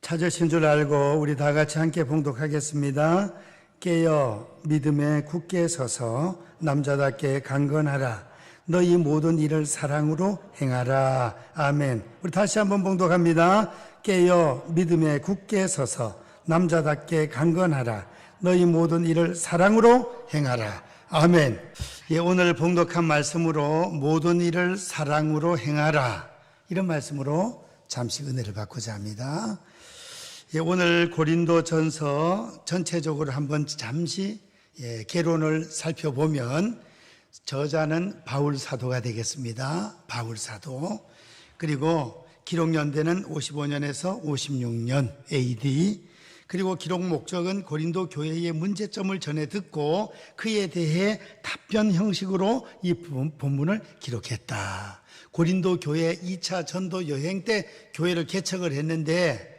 찾으신 줄 알고 우리 다 같이 함께 봉독하겠습니다. 깨어 믿음에 굳게 서서 남자답게 강건하라. 너희 모든 일을 사랑으로 행하라. 아멘. 우리 다시 한번 봉독합니다. 깨어 믿음에 굳게 서서 남자답게 강건하라. 너희 모든 일을 사랑으로 행하라. 아멘. 예, 오늘 봉독한 말씀으로 모든 일을 사랑으로 행하라. 이런 말씀으로 잠시 은혜를 받고자 합니다. 예, 오늘 고린도전서 전체적으로 한번 잠시 개론을 살펴보면 저자는 바울 사도가 되겠습니다. 바울 사도. 그리고 기록 연대는 55년에서 56년 AD. 그리고 기록 목적은 고린도 교회의 문제점을 전해 듣고 그에 대해 답변 형식으로 이 본문을 기록했다. 고린도 교회 2차 전도 여행 때 교회를 개척을 했는데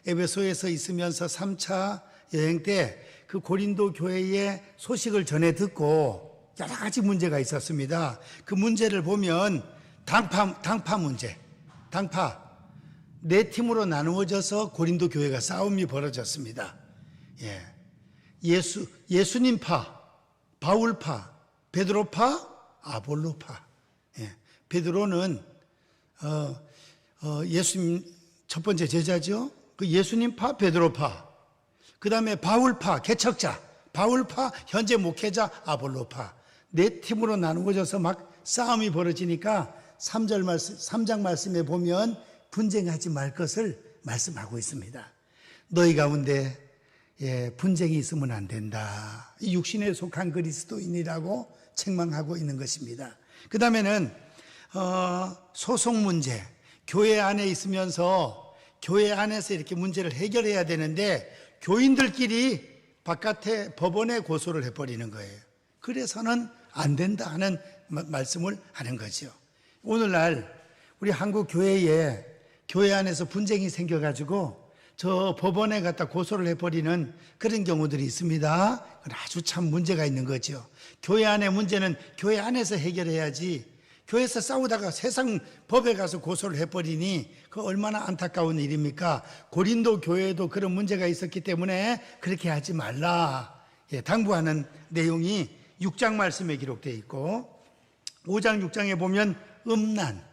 에베소에서 있으면서 3차 여행 때 그 고린도 교회의 소식을 전해 듣고 여러 가지 문제가 있었습니다. 그 문제를 보면 당파 문제, 당파. 네 팀으로 나누어져서 고린도 교회가 싸움이 벌어졌습니다. 예수님파, 바울파, 베드로파, 아볼로파. 베드로는 예수님 첫 번째 제자죠. 그 예수님파, 베드로파. 그 다음에 바울파, 개척자, 바울파, 현재 목회자, 아볼로파. 네 팀으로 나누어져서 막 싸움이 벌어지니까 3장 말씀에 보면 분쟁하지 말 것을 말씀하고 있습니다. 너희 가운데 분쟁이 있으면 안 된다. 육신에 속한 그리스도인이라고 책망하고 있는 것입니다. 그 다음에는 소송 문제, 교회 안에 있으면서 교회 안에서 이렇게 문제를 해결해야 되는데 교인들끼리 바깥에 법원에 고소를 해버리는 거예요. 그래서는 안 된다 하는 말씀을 하는 거죠. 오늘날 우리 한국 교회에 교회 안에서 분쟁이 생겨가지고 저 법원에 갖다 고소를 해버리는 그런 경우들이 있습니다. 그건 아주 참 문제가 있는 거죠. 교회 안의 문제는 교회 안에서 해결해야지 교회에서 싸우다가 세상 법에 가서 고소를 해버리니 그 얼마나 안타까운 일입니까? 고린도 교회에도 그런 문제가 있었기 때문에 그렇게 하지 말라 당부하는 내용이 6장 말씀에 기록되어 있고 5장 6장에 보면 음란,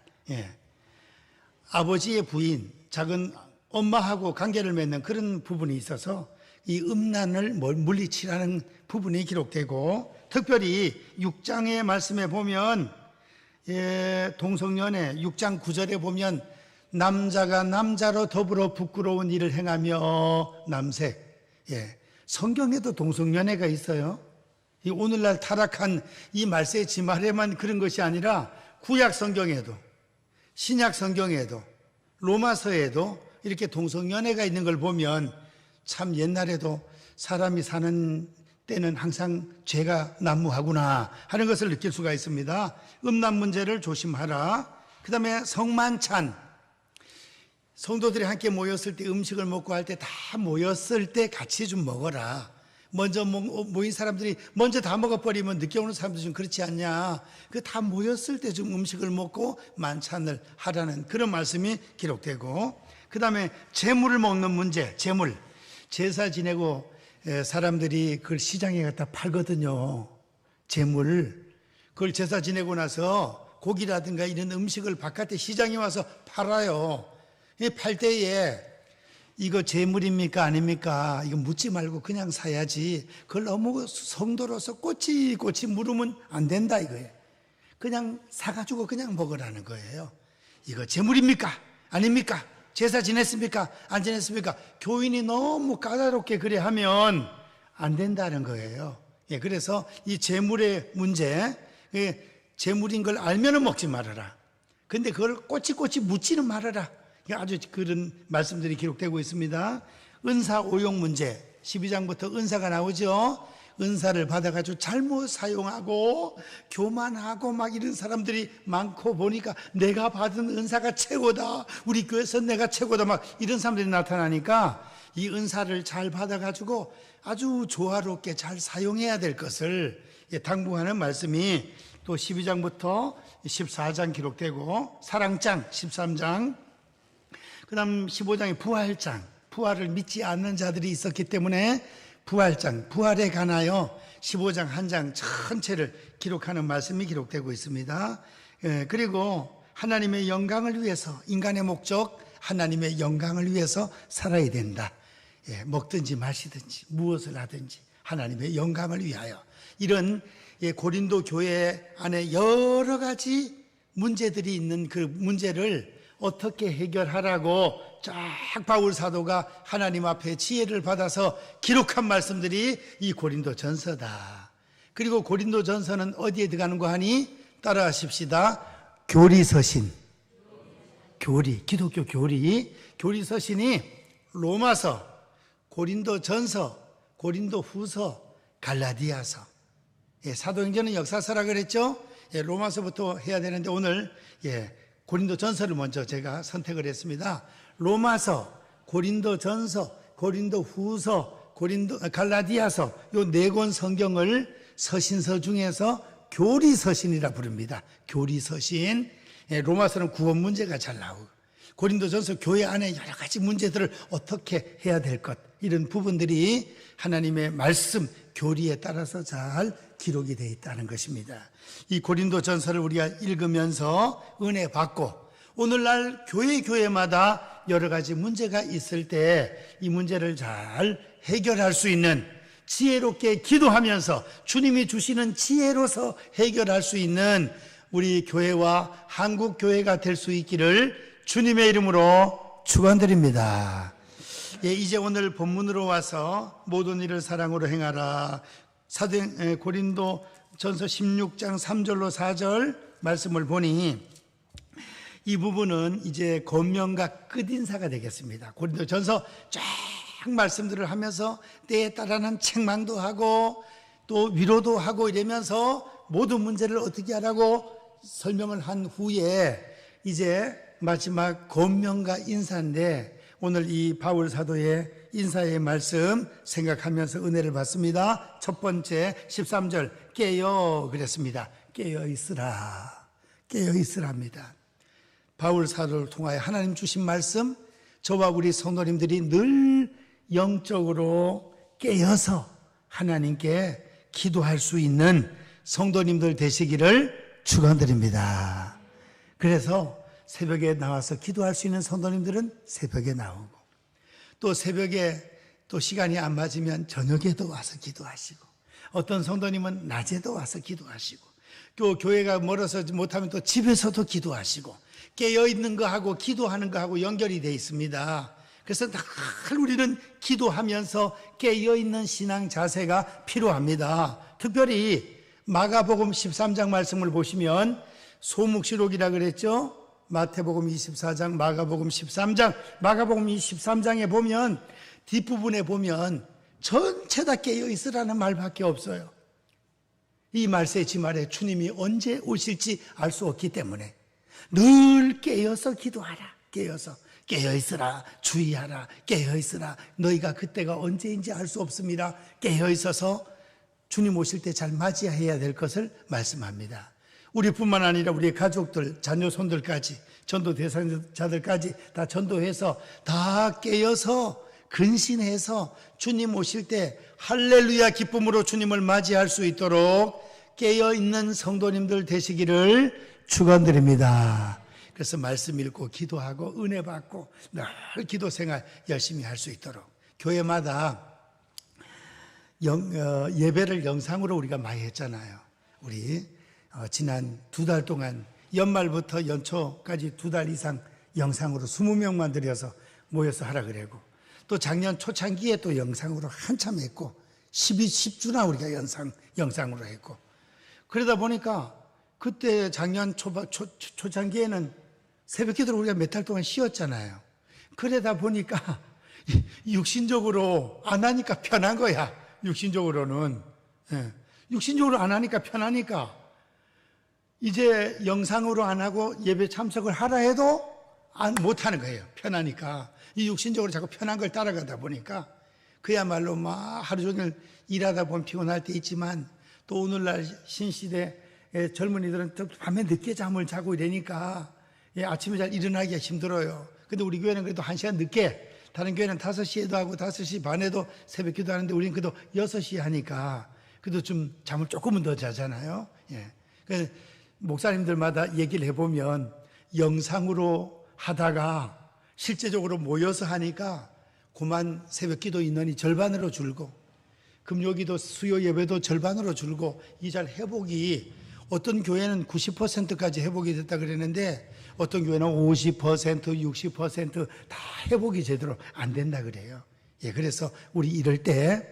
아버지의 부인, 작은 엄마하고 관계를 맺는 그런 부분이 있어서 이 음란을 물리치라는 부분이 기록되고 특별히 6장의 말씀에 보면 동성연애 6장 9절에 보면 남자가 남자로 더불어 부끄러운 일을 행하며 남색. 성경에도 동성연애가 있어요. 이 오늘날 타락한 이 말세의 지말에만 그런 것이 아니라 구약 성경에도 신약 성경에도 로마서에도 이렇게 동성연애가 있는 걸 보면 참 옛날에도 사람이 사는 때는 항상 죄가 난무하구나 하는 것을 느낄 수가 있습니다. 음란 문제를 조심하라. 그 다음에 성만찬. 성도들이 함께 모였을 때 음식을 먹고 할 때 다 모였을 때 같이 좀 먹어라. 먼저 모인 사람들이 먼저 다 먹어버리면 늦게 오는 사람들 좀 그렇지 않냐. 그 다 모였을 때 좀 음식을 먹고 만찬을 하라는 그런 말씀이 기록되고 그 다음에 재물을 먹는 문제, 재물. 제사 지내고 사람들이 그걸 시장에 갖다 팔거든요. 재물. 그걸 제사 지내고 나서 고기라든가 이런 음식을 바깥에 시장에 와서 팔아요. 팔 때에 이거 재물입니까 아닙니까? 이거 묻지 말고 그냥 사야지. 그걸 너무 성도로서 꼬치꼬치 물으면 안 된다 이거예요. 그냥 사가지고 그냥 먹으라는 거예요. 이거 재물입니까? 아닙니까? 제사 지냈습니까? 안 지냈습니까? 교인이 너무 까다롭게 그래 하면 안 된다는 거예요. 그래서 이 재물의 문제, 재물인 걸 알면은 먹지 말아라. 근데 그걸 꼬치꼬치 묻지는 말아라. 아주 그런 말씀들이 기록되고 있습니다. 은사 오용 문제 12장부터 은사가 나오죠. 은사를 받아가지고 잘못 사용하고 교만하고 막 이런 사람들이 많고 보니까 내가 받은 은사가 최고다. 우리 교회에서 내가 최고다. 막 이런 사람들이 나타나니까 이 은사를 잘 받아가지고 아주 조화롭게 잘 사용해야 될 것을 당부하는 말씀이 또 12장부터 14장 기록되고 사랑장 13장 그 다음 15장에 부활장 부활을 믿지 않는 자들이 있었기 때문에 부활에 관하여 15장 한 장 전체를 기록하는 말씀이 기록되고 있습니다. 그리고 하나님의 영광을 위해서, 인간의 목적 하나님의 영광을 위해서 살아야 된다. 먹든지 마시든지 무엇을 하든지 하나님의 영광을 위하여, 이런 고린도 교회 안에 여러 가지 문제들이 있는 그 문제를 어떻게 해결하라고 쫙 바울 사도가 하나님 앞에 지혜를 받아서 기록한 말씀들이 이 고린도 전서다. 그리고 고린도 전서는 어디에 들어가는 거 하니? 따라하십시다. 교리서신. 기독교 교리서신이 로마서, 고린도 전서, 고린도 후서, 갈라디아서. 사도행전은 역사서라 그랬죠? 로마서부터 해야 되는데 오늘 고린도 전서를 먼저 제가 선택을 했습니다. 로마서, 고린도 전서, 고린도 후서, 갈라디아서, 요 네 권 성경을 서신서 중에서 교리서신이라 부릅니다. 교리서신. 로마서는 구원 문제가 잘 나오고, 고린도 전서 교회 안에 여러 가지 문제들을 어떻게 해야 될 것, 이런 부분들이 하나님의 말씀, 교리에 따라서 잘 기록이 되어 있다는 것입니다. 이 고린도 전서를 우리가 읽으면서 은혜 받고, 오늘날 교회마다 여러 가지 문제가 있을 때 이 문제를 잘 해결할 수 있는, 지혜롭게 기도하면서 주님이 주시는 지혜로서 해결할 수 있는 우리 교회와 한국 교회가 될 수 있기를 주님의 이름으로 축원드립니다. 이제 오늘 본문으로 와서 모든 일을 사랑으로 행하라. 고린도 전서 16장 3절로 4절 말씀을 보니 이 부분은 이제 권면과 끝인사가 되겠습니다. 고린도 전서 쫙 말씀들을 하면서 때에 따라는 책망도 하고 또 위로도 하고 이러면서 모든 문제를 어떻게 하라고 설명을 한 후에 이제 마지막 권면과 인사인데, 오늘 이 바울 사도의 인사의 말씀 생각하면서 은혜를 받습니다. 첫 번째 13절 깨어 그랬습니다. 깨어 있으랍니다. 바울 사도를 통하여 하나님 주신 말씀, 저와 우리 성도님들이 늘 영적으로 깨어서 하나님께 기도할 수 있는 성도님들 되시기를 축원드립니다. 그래서 새벽에 나와서 기도할 수 있는 성도님들은 새벽에 나오고, 또 새벽에 또 시간이 안 맞으면 저녁에도 와서 기도하시고, 어떤 성도님은 낮에도 와서 기도하시고, 또 교회가 멀어서 못하면 또 집에서도 기도하시고, 깨어있는 거하고 기도하는 거하고 연결이 되어 있습니다. 그래서 늘 우리는 기도하면서 깨어있는 신앙 자세가 필요합니다. 특별히 마가복음 13장 말씀을 보시면 소묵시록이라 그랬죠? 마태복음 24장, 마가복음 13장, 마가복음 23장에 보면 뒷부분에 보면 전체 다 깨어있으라는 말밖에 없어요. 이 말세지 말에 주님이 언제 오실지 알 수 없기 때문에 늘 깨어서 기도하라. 깨어있으라. 주의하라. 깨어있으라. 너희가 그때가 언제인지 알 수 없습니다. 깨어있어서 주님 오실 때 잘 맞이해야 될 것을 말씀합니다. 우리뿐만 아니라 우리 가족들, 자녀 손들까지, 전도 대상자들까지 다 전도해서 다 깨어서 근신해서 주님 오실 때 할렐루야 기쁨으로 주님을 맞이할 수 있도록 깨어있는 성도님들 되시기를 축원드립니다. 그래서 말씀 읽고 기도하고 은혜 받고 늘 기도 생활 열심히 할 수 있도록, 교회마다 예배를 영상으로 우리가 많이 했잖아요. 우리 지난 2달 동안 연말부터 연초까지 2달 이상 영상으로 20명만 들여서 모여서 하라 그러고, 또 작년 초창기에 또 영상으로 한참 했고, 10주나 우리가 영상으로 했고, 그러다 보니까 그때 작년 초창기에는 새벽 기도를 우리가 몇 달 동안 쉬었잖아요. 그러다 보니까 육신적으로 안 하니까 편한 거야. 육신적으로는. 육신적으로 안 하니까 편하니까 이제 영상으로 안 하고 예배 참석을 하라 해도 못 하는 거예요. 편하니까. 이 육신적으로 자꾸 편한 걸 따라가다 보니까 그야말로 막 하루 종일 일하다 보면 피곤할 때 있지만, 또 오늘날 신시대의 젊은이들은 또 밤에 늦게 잠을 자고 이러니까 아침에 잘 일어나기가 힘들어요. 근데 우리 교회는 그래도 1시간 늦게 다른 교회는 5시에도 하고 5시 반에도 새벽 기도 하는데 우리는 그래도 6시에 하니까 그래도 좀 잠을 조금은 더 자잖아요. 예. 그래서 목사님들마다 얘기를 해보면 영상으로 하다가 실제적으로 모여서 하니까 그만 새벽 기도 인원이 절반으로 줄고 금요기도 수요 예배도 절반으로 줄고 이 잘 회복이 어떤 교회는 90%까지 회복이 됐다 그랬는데 어떤 교회는 50%, 60%다 회복이 제대로 안 된다 그래요. 예, 그래서 우리 이럴 때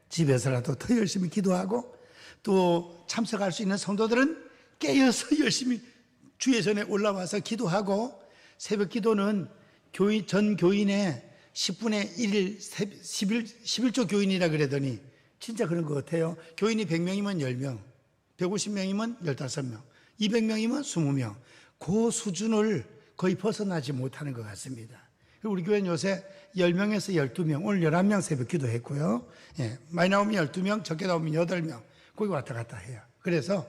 집에서라도 더 열심히 기도하고 또 참석할 수 있는 성도들은 깨어서 열심히 주의 전에 올라와서 기도하고 새벽 기도는 전 교인의 10분의 1, 11조 교인이라 그러더니 진짜 그런 것 같아요. 교인이 100명이면 10명, 150명이면 15명, 200명이면 20명. 그 수준을 거의 벗어나지 못하는 것 같습니다. 우리 교회는 요새 10명에서 12명, 오늘 11명 새벽 기도했고요. 예, 많이 나오면 12명, 적게 나오면 8명. 거기 왔다 갔다 해요. 그래서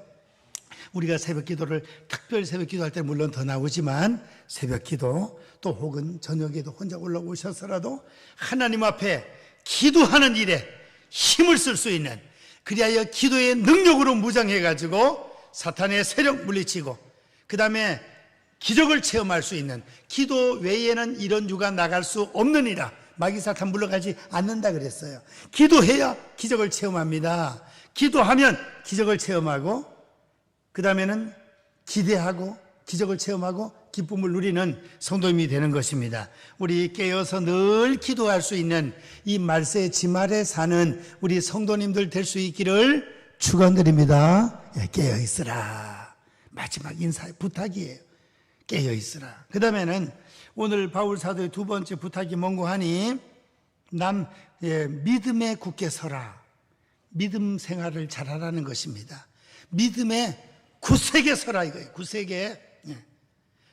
우리가 새벽 기도를 특별 새벽 기도할 때 물론 더 나오지만 새벽 기도 또 혹은 저녁에도 혼자 올라오셔서라도 하나님 앞에 기도하는 일에 힘을 쓸 수 있는 그리하여 기도의 능력으로 무장해가지고 사탄의 세력 물리치고 그 다음에 기적을 체험할 수 있는 기도 외에는 이런 유가 나갈 수 없느니라. 마귀 사탄 물러가지 않는다 그랬어요. 기도해야 기적을 체험합니다. 기도하면 기적을 체험하고 그 다음에는 기대하고 기적을 체험하고 기쁨을 누리는 성도님이 되는 것입니다. 우리 깨어서 늘 기도할 수 있는 이 말세 지말에 사는 우리 성도님들 될 수 있기를 축원드립니다. 깨어 있으라. 마지막 인사의 부탁이에요. 깨어 있으라. 그 다음에는 오늘 바울 사도의 두 번째 부탁이 뭔고 하니 믿음에 굳게 서라. 믿음 생활을 잘하라는 것입니다. 믿음에 굳세게 서라 이거예요. 굳세게.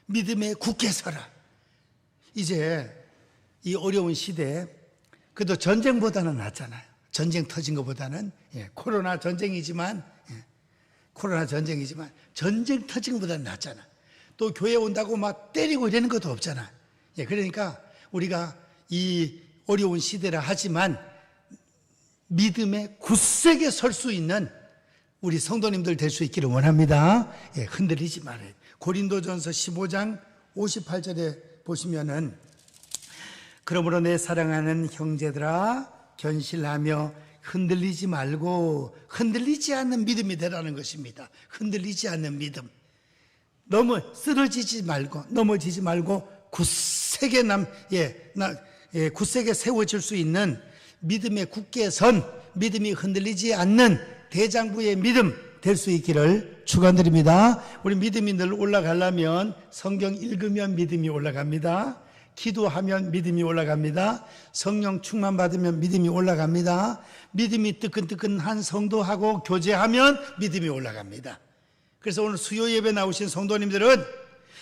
믿음에 굳게 서라. 이제 이 어려운 시대에 그래도 전쟁보다는 낫잖아요. 전쟁 터진 것보다는 코로나 전쟁이지만 전쟁 터진 것보다는 낫잖아. 또 교회 온다고 막 때리고 이러는 것도 없잖아. 그러니까 우리가 이 어려운 시대라 하지만 믿음에 굳세게 설 수 있는 우리 성도님들 될 수 있기를 원합니다. 흔들리지 말아요. 고린도전서 15장 58절에 보시면은 그러므로 내 사랑하는 형제들아 견실하며 흔들리지 말고 흔들리지 않는 믿음이 되라는 것입니다. 흔들리지 않는 믿음. 너무 쓰러지지 말고 넘어지지 말고 굳세게 굳세게 세워질 수 있는 믿음에 굳게 선 믿음이 흔들리지 않는 대장부의 믿음 될 수 있기를 축원드립니다. 우리 믿음이 늘 올라가려면 성경 읽으면 믿음이 올라갑니다. 기도하면 믿음이 올라갑니다. 성령 충만 받으면 믿음이 올라갑니다. 믿음이 뜨끈뜨끈한 성도하고 교제하면 믿음이 올라갑니다. 그래서 오늘 수요 예배 나오신 성도님들은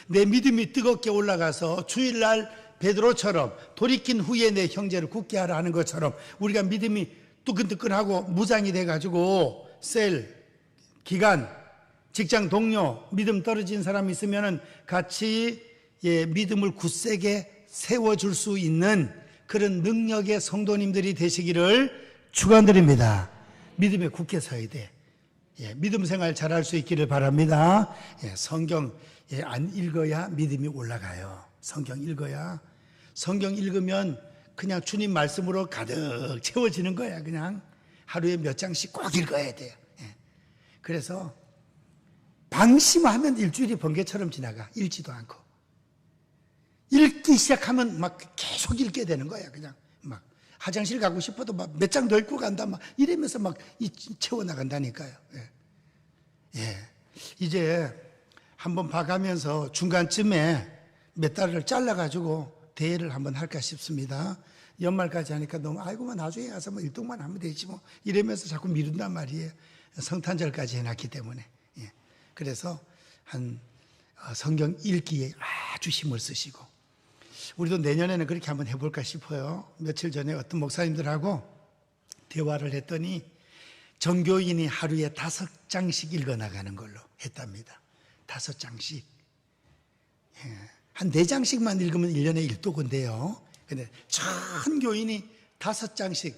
내 믿음이 뜨겁게 올라가서 주일날 베드로처럼 돌이킨 후에 내 형제를 굳게 하라 하는 것처럼 우리가 믿음이 뜨끈뜨끈하고 무장이 돼가지고 기관, 직장 동료, 믿음 떨어진 사람이 있으면 같이 믿음을 굳세게 세워줄 수 있는 그런 능력의 성도님들이 되시기를 축원드립니다. 믿음에 굳게 서야 돼. 믿음 생활 잘할 수 있기를 바랍니다. 성경 안 읽어야 믿음이 올라가요. 성경 읽어야. 성경 읽으면 그냥 주님 말씀으로 가득 채워지는 거야. 그냥 하루에 몇 장씩 꼭 읽어야 돼요. 그래서 방심하면 일주일이 번개처럼 지나가. 읽지도 않고. 읽기 시작하면 막 계속 읽게 되는 거야. 그냥 막 화장실 가고 싶어도 막 몇 장 더 읽고 간다. 막 이러면서 막 채워나간다니까요. 이제 한번 봐가면서 중간쯤에 몇 달을 잘라가지고 대회를 한번 할까 싶습니다. 연말까지 하니까 너무 아이고만 나중에 가서 뭐 1등만 하면 되지 뭐 이러면서 자꾸 미룬단 말이에요. 성탄절까지 해놨기 때문에. 그래서 성경 읽기에 아주 힘을 쓰시고 우리도 내년에는 그렇게 한번 해볼까 싶어요. 며칠 전에 어떤 목사님들하고 대화를 했더니 전교인이 하루에 5장씩 읽어나가는 걸로 했답니다. 5장씩. 한 4장씩만 읽으면 1년에 1도건데요. 근데 전 교인이 5장씩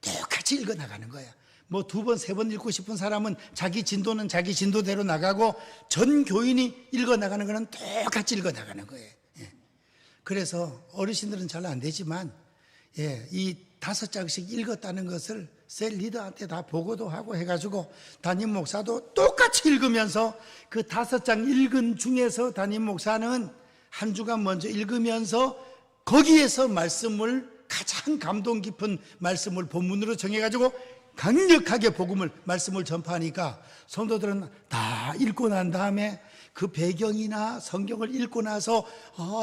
똑같이 읽어 나가는 거야. 뭐 2번, 3번 읽고 싶은 사람은 자기 진도는 자기 진도대로 나가고 전 교인이 읽어 나가는 거는 똑같이 읽어 나가는 거예요. 예. 그래서 어르신들은 잘 안 되지만 이 5장씩 읽었다는 것을 셀 리더한테 다 보고도 하고 해가지고 담임 목사도 똑같이 읽으면서 그 5장 읽은 중에서 담임 목사는 한 주간 먼저 읽으면서 거기에서 말씀을 가장 감동 깊은 말씀을 본문으로 정해가지고 강력하게 말씀을 전파하니까 성도들은 다 읽고 난 다음에 그 배경이나 성경을 읽고 나서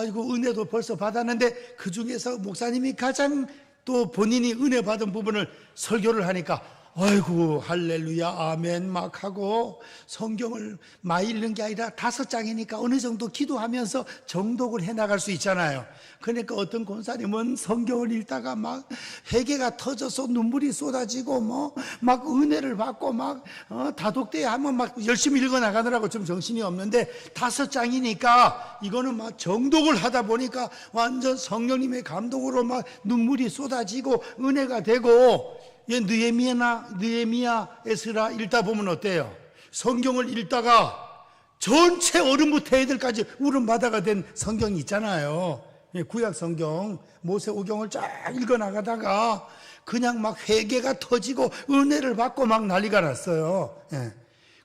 이거 은혜도 벌써 받았는데 그 중에서 목사님이 가장 또 본인이 은혜 받은 부분을 설교를 하니까 아이고 할렐루야 아멘 막 하고 성경을 많이 읽는 게 아니라 5장이니까 어느 정도 기도하면서 정독을 해나갈 수 있잖아요. 그러니까 어떤 권사님은 성경을 읽다가 막 회개가 터져서 눈물이 쏟아지고 막 은혜를 받고 막 다독대야 하면 막 열심히 읽어나가느라고 좀 정신이 없는데 5장이니까 이거는 막 정독을 하다 보니까 완전 성령님의 감동으로 막 눈물이 쏟아지고 은혜가 되고 느헤미야, 에스라 읽다 보면 어때요? 성경을 읽다가 전체 어른부터 애들까지 울음바다가 된 성경이 있잖아요. 구약 성경, 모세오경을 쫙 읽어나가다가 그냥 막 회개가 터지고 은혜를 받고 막 난리가 났어요.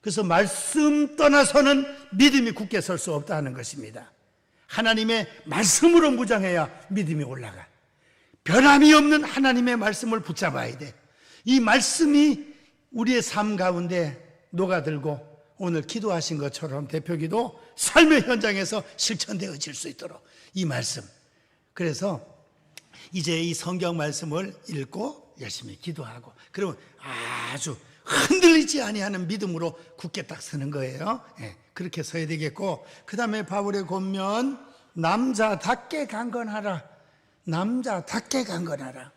그래서 말씀 떠나서는 믿음이 굳게 설 수 없다는 것입니다. 하나님의 말씀으로 무장해야 믿음이 올라가. 변함이 없는 하나님의 말씀을 붙잡아야 돼. 이 말씀이 우리의 삶 가운데 녹아들고 오늘 기도하신 것처럼 대표기도 삶의 현장에서 실천되어질 수 있도록 이 말씀. 그래서 이제 이 성경 말씀을 읽고 열심히 기도하고 그러면 아주 흔들리지 아니하는 믿음으로 굳게 딱 서는 거예요. 그렇게 서야 되겠고 그 다음에 바울의 권면 남자답게 강건하라. 남자답게 강건하라.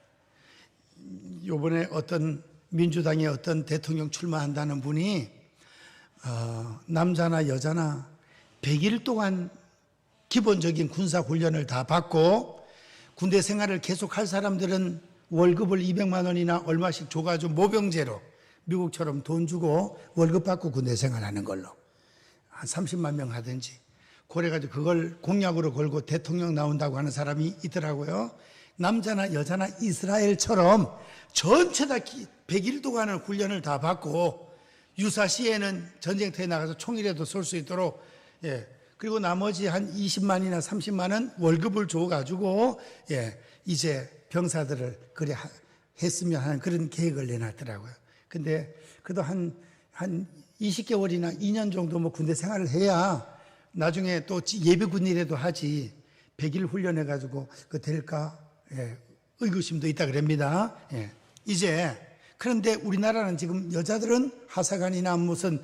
요번에 어떤 민주당의 어떤 대통령 출마한다는 분이 남자나 여자나 100일 동안 기본적인 군사 훈련을 다 받고 군대 생활을 계속할 사람들은 월급을 200만 원이나 얼마씩 줘가지고 모병제로 미국처럼 돈 주고 월급 받고 군대 생활하는 걸로 한 30만 명 하든지 그래가지고 그걸 공약으로 걸고 대통령 나온다고 하는 사람이 있더라고요. 남자나 여자나 이스라엘처럼 전체 다 100일 동안은 훈련을 다 받고 유사시에는 전쟁터에 나가서 총이라도 쏠 수 있도록 그리고 나머지 한 20만이나 30만은 월급을 줘가지고 이제 병사들을 그래 했으면 하는 그런 계획을 내놨더라고요. 근데 그래도 한 20개월이나 2년 정도 뭐 군대 생활을 해야 나중에 또 예비군이라도 하지 100일 훈련해가지고 그 될까? 의구심도 있다 그럽니다. 이제 그런데 우리나라는 지금 여자들은 하사관이나 무슨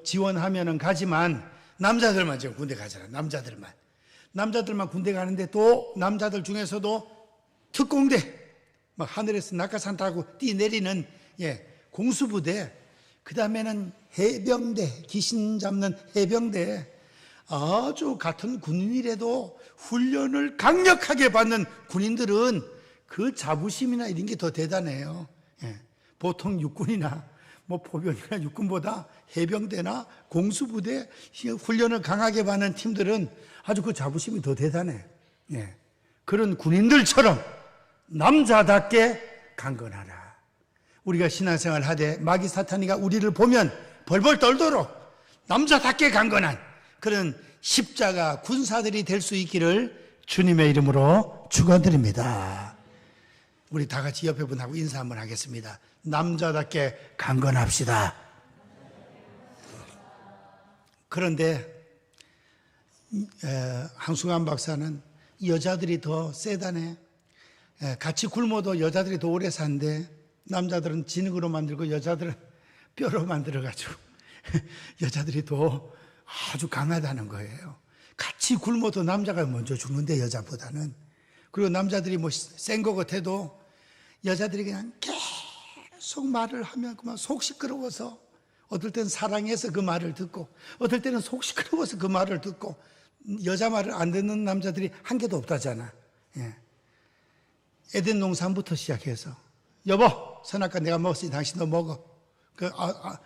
지원하면은 가지만 남자들만 지금 군대 가잖아. 남자들만 군대 가는데 또 남자들 중에서도 특공대 막 하늘에서 낙하산 타고 뛰내리는 공수부대 그 다음에는 해병대 귀신 잡는 해병대 아주 같은 군인이라도 훈련을 강력하게 받는 군인들은 그 자부심이나 이런 게 더 대단해요. 보통 육군이나 뭐 포병이나 육군보다 해병대나 공수부대 훈련을 강하게 받는 팀들은 아주 그 자부심이 더 대단해. 그런 군인들처럼 남자답게 강건하라. 우리가 신앙생활 하되 마귀 사탄이가 우리를 보면 벌벌 떨도록 남자답게 강건한 그런 십자가 군사들이 될 수 있기를 주님의 이름으로 축원드립니다. 우리 다 같이 옆에 분하고 인사 한번 하겠습니다. 남자답게 강건합시다. 그런데 한승환 박사는 여자들이 더 세다네. 같이 굶어도 여자들이 더 오래 산대. 남자들은 진흙으로 만들고 여자들은 뼈로 만들어가지고 여자들이 더 아주 강하다는 거예요. 같이 굶어도 남자가 먼저 죽는데 여자보다는. 그리고 남자들이 뭐 센 거 같아도 여자들이 그냥 계속 말을 하면 그만 속 시끄러워서 어떨 때는 사랑해서 그 말을 듣고 어떨 때는 속 시끄러워서 그 말을 듣고 여자 말을 안 듣는 남자들이 한 개도 없다잖아. 에덴 동산부터 시작해서 여보, 선악과 내가 먹었으니 당신도 먹어.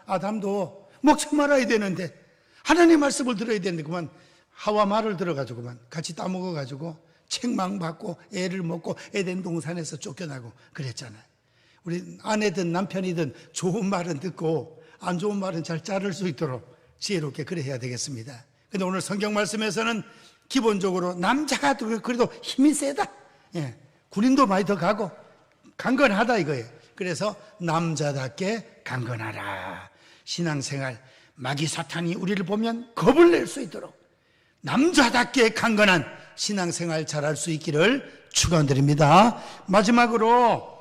아담도 먹지 말아야 되는데 하나님 말씀을 들어야 되는데 그만 하와 말을 들어가지고 그만 같이 따먹어가지고 책망받고 애를 먹고 에덴 동산에서 쫓겨나고 그랬잖아요. 우리 아내든 남편이든 좋은 말은 듣고 안 좋은 말은 잘 자를 수 있도록 지혜롭게 그래 해야 되겠습니다. 근데 오늘 성경 말씀에서는 기본적으로 남자가 그래도 힘이 세다. 예, 군인도 많이 더 가고 강건하다 이거예요. 그래서 남자답게 강건하라. 신앙생활 마귀 사탄이 우리를 보면 겁을 낼 수 있도록 남자답게 강건한 신앙생활 잘할 수 있기를 축원드립니다. 마지막으로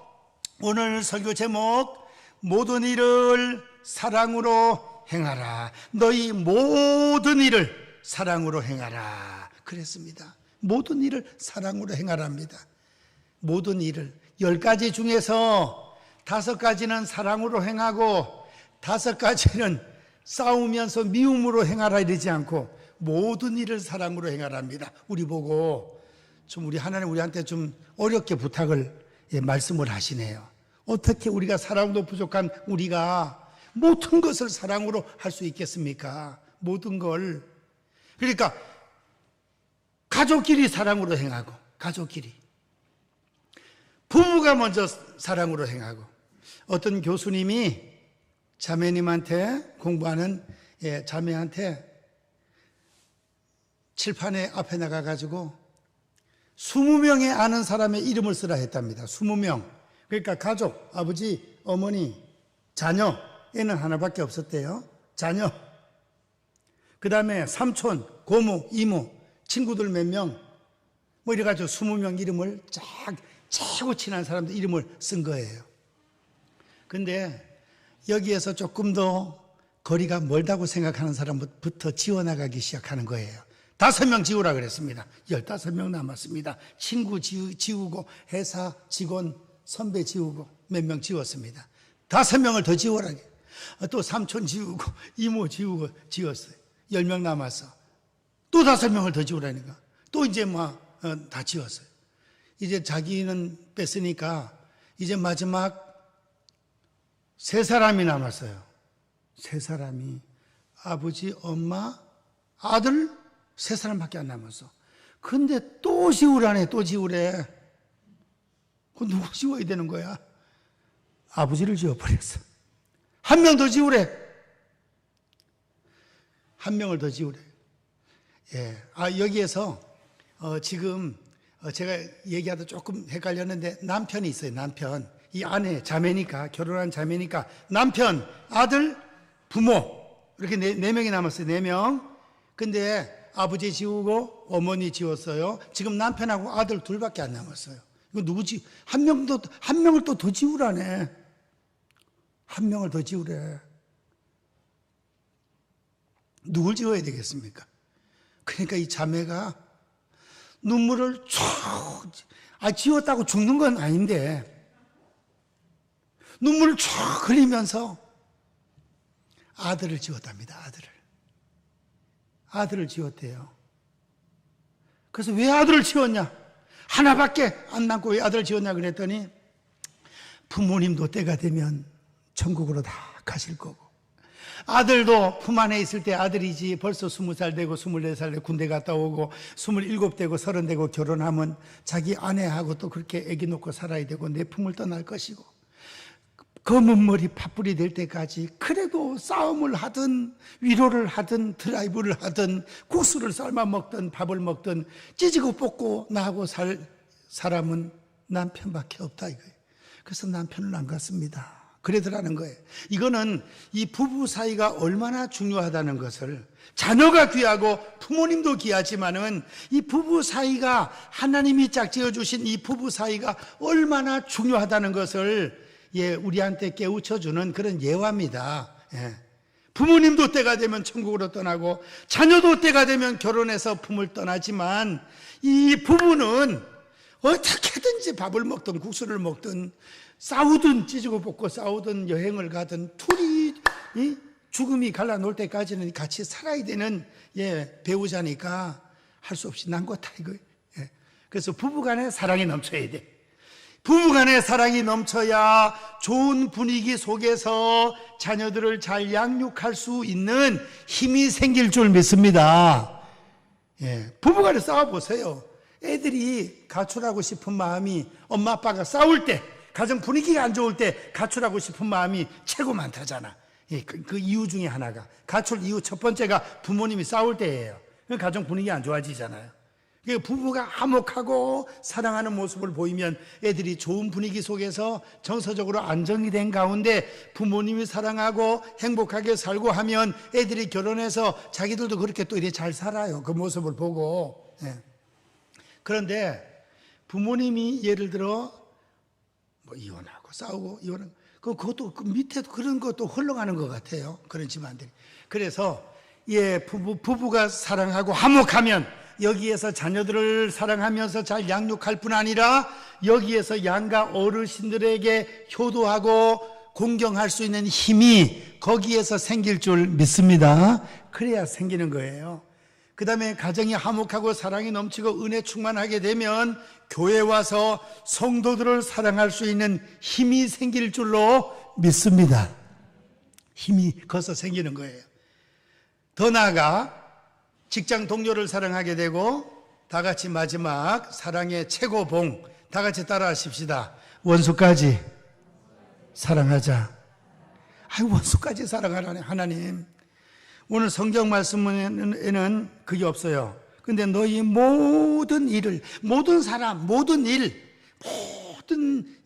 오늘 설교 제목 모든 일을 사랑으로 행하라. 너희 모든 일을 사랑으로 행하라 그랬습니다. 모든 일을 사랑으로 행하랍니다. 모든 일을 10가지 중에서 5가지는 사랑으로 행하고 5가지는 싸우면서 미움으로 행하라 이러지 않고 모든 일을 사랑으로 행하랍니다. 우리 보고 좀 우리 하나님 우리한테 좀 어렵게 부탁을 말씀을 하시네요. 어떻게 우리가 사랑도 부족한 우리가 모든 것을 사랑으로 할 수 있겠습니까? 모든 걸. 그러니까 가족끼리 사랑으로 행하고 가족끼리 부부가 먼저 사랑으로 행하고 어떤 교수님이 자매님한테 공부하는 자매한테 칠판에 앞에 나가가지고 20명의 아는 사람의 이름을 쓰라 했답니다. 20명. 그러니까 가족, 아버지, 어머니, 자녀, 애는 하나밖에 없었대요. 자녀. 그 다음에 삼촌, 고모, 이모, 친구들 몇 명, 뭐 이래가지고 20명 이름을 쫙 최고 친한 사람들 이름을 쓴 거예요. 근데 여기에서 조금 더 거리가 멀다고 생각하는 사람부터 지워나가기 시작하는 거예요. 5명 지우라 그랬습니다. 15명 남았습니다. 친구 지우고 회사 직원 선배 지우고 몇 명 지웠습니다. 5명을 더 지우라. 또 삼촌 지우고 이모 지우고 지웠어요. 10명 남았어. 또 5명을 더 지우라니까. 또 이제 다 지웠어요. 이제 자기는 뺐으니까 이제 마지막 3사람이 남았어요. 3사람이 아버지, 엄마, 아들 3사람밖에 안 남았어. 근데 또 지우라네. 또 지우래. 그 누구 지워야 되는 거야? 아버지를 지워버렸어. 1명 더 지우래. 1명을 더 지우래. 예. 여기에서 지금 제가 얘기하다 조금 헷갈렸는데 남편이 있어요. 남편. 이 아내, 자매니까, 결혼한 자매니까 남편, 아들, 부모 이렇게 네 명이 남았어요. 4명. 근데 아버지 지우고 어머니 지웠어요. 지금 남편하고 아들 둘밖에 안 남았어요. 이거 누구지? 한 명을 또 더 지우라네. 1명을 더 지우래. 누굴 지워야 되겠습니까? 그러니까 이 자매가 눈물을 쫙, 지웠다고 죽는 건 아닌데, 눈물을 쫙 흘리면서 아들을 지웠답니다. 아들을 지웠대요. 그래서 왜 아들을 지웠냐? 하나밖에 안 남고 왜 아들을 지웠냐 그랬더니 부모님도 때가 되면 천국으로 다 가실 거고 아들도 품 안에 있을 때 아들이지 벌써 20살 되고 24살 되고 군대 갔다 오고 27 되고 30 되고 결혼하면 자기 아내하고 또 그렇게 애기 놓고 살아야 되고 내 품을 떠날 것이고 검은 머리 팥불이 될 때까지 그래도 싸움을 하든 위로를 하든 드라이브를 하든 국수를 삶아 먹든 밥을 먹든 찢고 뽑고 나하고 살 사람은 남편밖에 없다 이거예요. 그래서 남편을 안 갖습니다. 그러더라는 거예요. 이거는 이 부부 사이가 얼마나 중요하다는 것을 자녀가 귀하고 부모님도 귀하지만은 이 부부 사이가 하나님이 짝지어 주신 이 부부 사이가 얼마나 중요하다는 것을 우리한테 깨우쳐주는 그런 예화입니다. 부모님도 때가 되면 천국으로 떠나고 자녀도 때가 되면 결혼해서 품을 떠나지만 이 부부는 어떻게든지 밥을 먹든 국수를 먹든 싸우든 찢고 볶고 싸우든 여행을 가든 둘이 죽음이 갈라놓을 때까지는 같이 살아야 되는 배우자니까 할 수 없이 난 거다 이거예요. 그래서 부부간에 사랑이 넘쳐야 돼. 부부간의 사랑이 넘쳐야 좋은 분위기 속에서 자녀들을 잘 양육할 수 있는 힘이 생길 줄 믿습니다. 예, 부부간에 싸워보세요. 애들이 가출하고 싶은 마음이 엄마 아빠가 싸울 때, 가정 분위기가 안 좋을 때 가출하고 싶은 마음이 최고 많다잖아. 예, 그 이유 중에 하나가, 가출 이유 첫 번째가 부모님이 싸울 때예요. 가정 분위기가 안 좋아지잖아요. 부부가 화목하고 사랑하는 모습을 보이면 애들이 좋은 분위기 속에서 정서적으로 안정이 된 가운데 부모님이 사랑하고 행복하게 살고 하면 애들이 결혼해서 자기들도 그렇게 또 이렇게 잘 살아요. 그 모습을 보고. 예. 그런데 부모님이 예를 들어 뭐 이혼하고 싸우고 이혼하고 그것도 그 밑에도 그런 것도 흘러가는 것 같아요. 그런 집안들이. 그래서 부부가 사랑하고 화목하면 여기에서 자녀들을 사랑하면서 잘 양육할 뿐 아니라 여기에서 양가 어르신들에게 효도하고 공경할 수 있는 힘이 거기에서 생길 줄 믿습니다. 그래야 생기는 거예요. 그 다음에 가정이 화목하고 사랑이 넘치고 은혜 충만하게 되면 교회 와서 성도들을 사랑할 수 있는 힘이 생길 줄로 믿습니다. 힘이 거기서 생기는 거예요. 더 나아가 직장 동료를 사랑하게 되고 다 같이 마지막 사랑의 최고봉 다 같이 따라 하십시다. 원수까지 사랑하자. 원수까지 사랑하라네 하나님. 오늘 성경 말씀에는 그게 없어요. 근데 너희 모든 일을, 모든 사람, 모든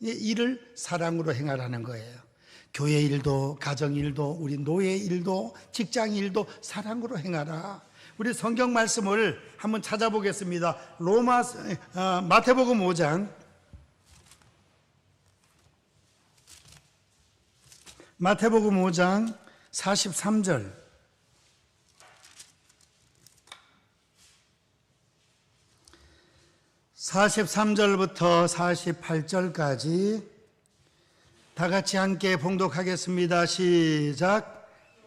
일을 사랑으로 행하라는 거예요. 교회 일도, 가정 일도, 우리 노예 일도, 직장 일도 사랑으로 행하라. 우리 성경 말씀을 한번 찾아보겠습니다. 마태복음 5장. 마태복음 5장 43절. 43절부터 48절까지 다 같이 함께 봉독하겠습니다. 시작.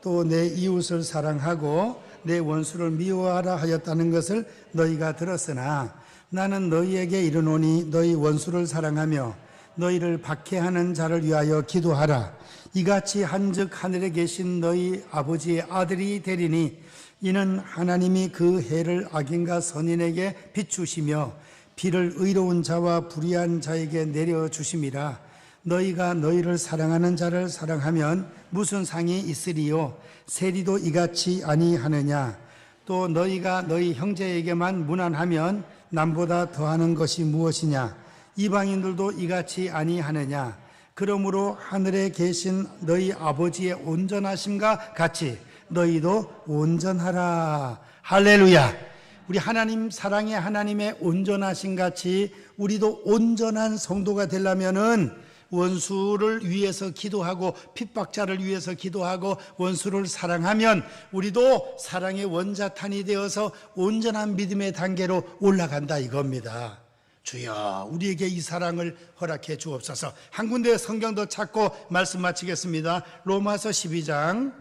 또 내 이웃을 사랑하고 내 원수를 미워하라 하였다는 것을 너희가 들었으나 나는 너희에게 이르노니 너희 원수를 사랑하며 너희를 박해하는 자를 위하여 기도하라. 이같이 한즉 하늘에 계신 너희 아버지의 아들이 되리니 이는 하나님이 그 해를 악인과 선인에게 비추시며 비를 의로운 자와 불의한 자에게 내려주심이라. 너희가 너희를 사랑하는 자를 사랑하면 무슨 상이 있으리요? 세리도 이같이 아니하느냐? 또 너희가 너희 형제에게만 무난하면 남보다 더하는 것이 무엇이냐? 이방인들도 이같이 아니하느냐? 그러므로 하늘에 계신 너희 아버지의 온전하심과 같이 너희도 온전하라. 할렐루야. 우리 하나님 사랑의 하나님의 온전하심 같이 우리도 온전한 성도가 되려면은 원수를 위해서 기도하고 핍박자를 위해서 기도하고 원수를 사랑하면 우리도 사랑의 원자탄이 되어서 온전한 믿음의 단계로 올라간다 이겁니다. 주여 우리에게 이 사랑을 허락해 주옵소서. 한 군데 성경 더 찾고 말씀 마치겠습니다. 로마서 12장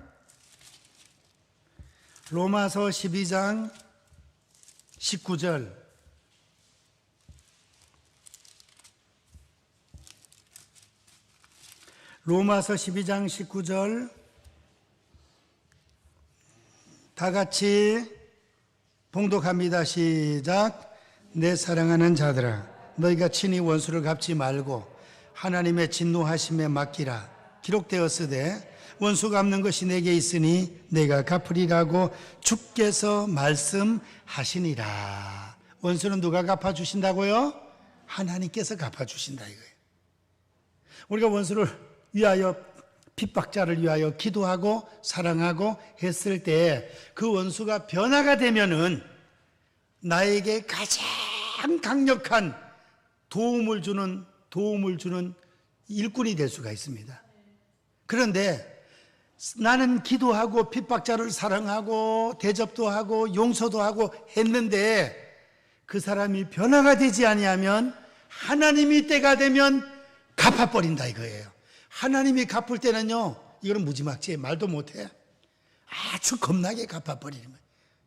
19절. 로마서 12장 19절 다 같이 봉독합니다. 시작. 내 사랑하는 자들아 너희가 친히 원수를 갚지 말고 하나님의 진노하심에 맡기라. 기록되었으되 원수 갚는 것이 내게 있으니 내가 갚으리라고 주께서 말씀하시니라. 원수는 누가 갚아주신다고요? 하나님께서 갚아주신다 이거예요. 우리가 원수를 위하여 핍박자를 위하여 기도하고 사랑하고 했을 때 그 원수가 변화가 되면은 나에게 가장 강력한 도움을 주는 일꾼이 될 수가 있습니다. 그런데 나는 기도하고 핍박자를 사랑하고 대접도 하고 용서도 하고 했는데 그 사람이 변화가 되지 아니하면 하나님이 때가 되면 갚아버린다 이거예요. 하나님이 갚을 때는요, 이거는 무지막지해. 말도 못해. 아주 겁나게 갚아버리는 거예요.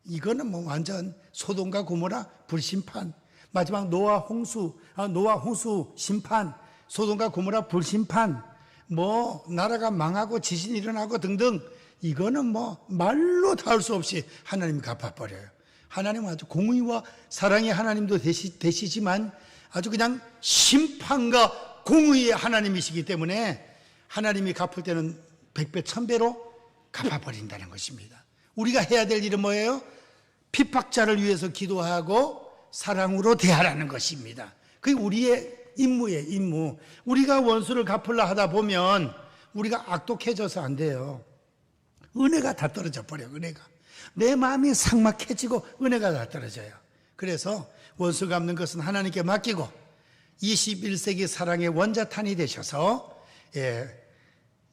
이거는 뭐 완전 소돔과 고모라 불심판. 마지막 노아 홍수 심판. 소돔과 고모라 불심판, 뭐 나라가 망하고 지진이 일어나고 등등, 이거는 뭐 말로 다 할 수 없이 하나님이 갚아버려요. 하나님은 아주 공의와 사랑의 하나님도 되시지만 아주 그냥 심판과 공의의 하나님이시기 때문에 하나님이 갚을 때는 100배 1000배로 갚아버린다는 것입니다. 우리가 해야 될 일은 뭐예요? 핍박자를 위해서 기도하고 사랑으로 대하라는 것입니다. 그게 우리의 임무예요. 임무. 우리가 원수를 갚으려 하다 보면 우리가 악독해져서 안 돼요. 은혜가 다 떨어져 버려요. 은혜가. 내 마음이 삭막해지고 은혜가 다 떨어져요. 그래서 원수 갚는 것은 하나님께 맡기고 21세기 사랑의 원자탄이 되셔서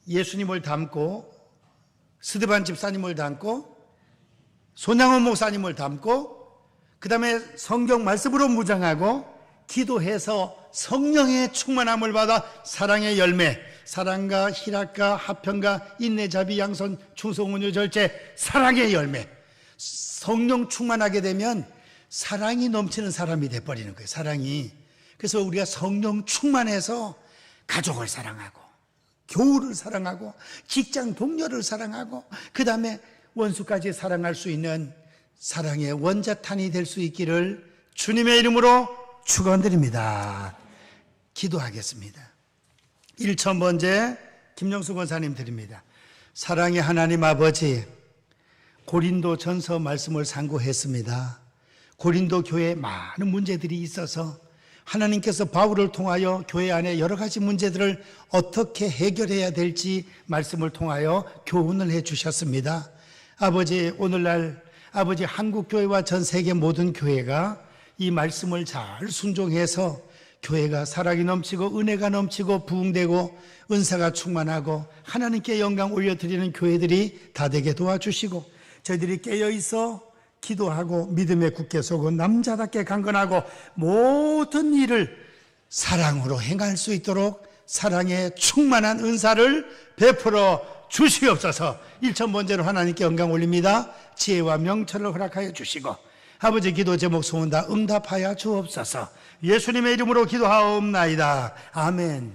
예수님을 닮고 스데반 집사님을 닮고 손양원 목사님을 닮고 그 다음에 성경 말씀으로 무장하고 기도해서 성령의 충만함을 받아 사랑의 열매, 사랑과 희락과 화평과 인내, 자비, 양선, 충성, 온유, 절제, 사랑의 열매. 성령 충만하게 되면 사랑이 넘치는 사람이 돼버리는 거예요. 사랑이. 그래서 우리가 성령 충만해서 가족을 사랑하고 교우를 사랑하고 직장 동료를 사랑하고 그 다음에 원수까지 사랑할 수 있는 사랑의 원자탄이 될 수 있기를 주님의 이름으로 축원드립니다. 기도하겠습니다. 1000번째 김영수 권사님 드립니다. 사랑의 하나님 아버지, 고린도 전서 말씀을 상고했습니다. 고린도 교회에 많은 문제들이 있어서 하나님께서 바울을 통하여 교회 안에 여러 가지 문제들을 어떻게 해결해야 될지 말씀을 통하여 교훈을 해 주셨습니다. 아버지, 오늘날 아버지 한국교회와 전 세계 모든 교회가 이 말씀을 잘 순종해서 교회가 사랑이 넘치고 은혜가 넘치고 부흥되고 은사가 충만하고 하나님께 영광 올려드리는 교회들이 다 되게 도와주시고 저희들이 깨어있어 기도하고 믿음에 굳게 서고 남자답게 강건하고 모든 일을 사랑으로 행할 수 있도록 사랑의 충만한 은사를 베풀어 주시옵소서. 1000번째로 하나님께 영광 올립니다. 지혜와 명철을 허락하여 주시고 아버지 기도 제목 소원 다 응답하여 주옵소서. 예수님의 이름으로 기도하옵나이다. 아멘.